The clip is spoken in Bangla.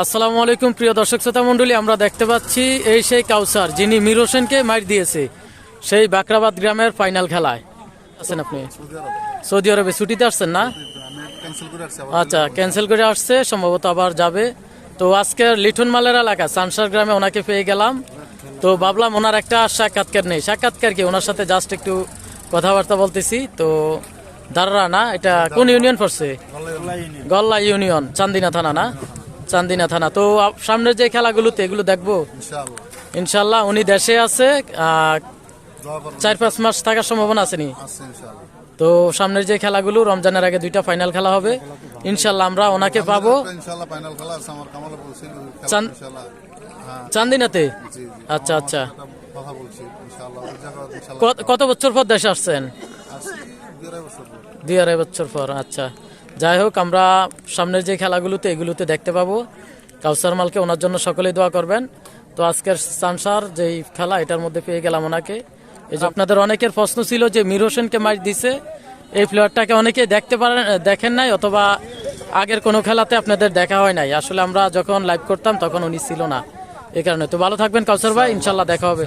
আসসালামু আলাইকুম প্রিয় দর্শক শ্রোতা মণ্ডলী, আমরা দেখতে পাচ্ছি এই সেই কাউসার যিনি মীর হোসেনকে মাইর দিয়েছে সেই বাকরাবাদ গ্রামের ফাইনাল খেলায় আছেন। আপনি সৌদি আরবে ছুটিতে আসছেন না? আচ্ছা, ক্যান্সেল করে আসছে, সম্ভবত আবার যাবে। তো আজকের লিঠন মালের এলাকা সানসার গ্রামে ওনাকে পেয়ে গেলাম। তো ভাবলাম ওনার একটা সাক্ষাৎকার নেই, সাক্ষাৎকার কি ওনার সাথে জাস্ট একটু কথাবার্তা বলতেছি। তো দাররা না, এটা কোন ইউনিয়ন পড়ছে? গল্লা ইউনিয়ন, চান্দিনা থানা না? চান্দিনা থানা। তো সামনের যে খেলাগুলোতে এগুলো দেখবো ইনশাল্লাহ। উনি দেশে আছে, 4-5 মাস থাকার সম্ভাবনা আসেনি। তো সামনের যে খেলাগুলো, রমজানের আগে 2টা ফাইনাল খেলা হবে ইনশাল্লাহ, আমরা ওনাকে পাবো চান্দিনাতে। আচ্ছা আচ্ছা, কত বছর পর দেশে আসছেন? 2-2.5 বছর পর। আচ্ছা, যাই হোক, আমরা সামনের যে খেলাগুলোতে এগুলোতে দেখতে পাবো কাউসার মালকে। ওনার জন্য সকলেই দোয়া করবেন। তো আজকের সানসার যেই খেলা, এটার মধ্যে পেয়ে গেলাম ওনাকে। এই যে আপনাদের অনেকের প্রশ্ন ছিল যে মীর হোসেনকে মাইর দিছে, এই প্লেয়ারটাকে অনেকে দেখেন নাই, অথবা আগের কোনো খেলাতে আপনাদের দেখা হয় নাই। আসলে আমরা যখন লাইভ করতাম তখন উনি ছিল না, এই কারণে। তো ভালো থাকবেন কাউসার ভাই, ইনশাল্লাহ দেখা হবে।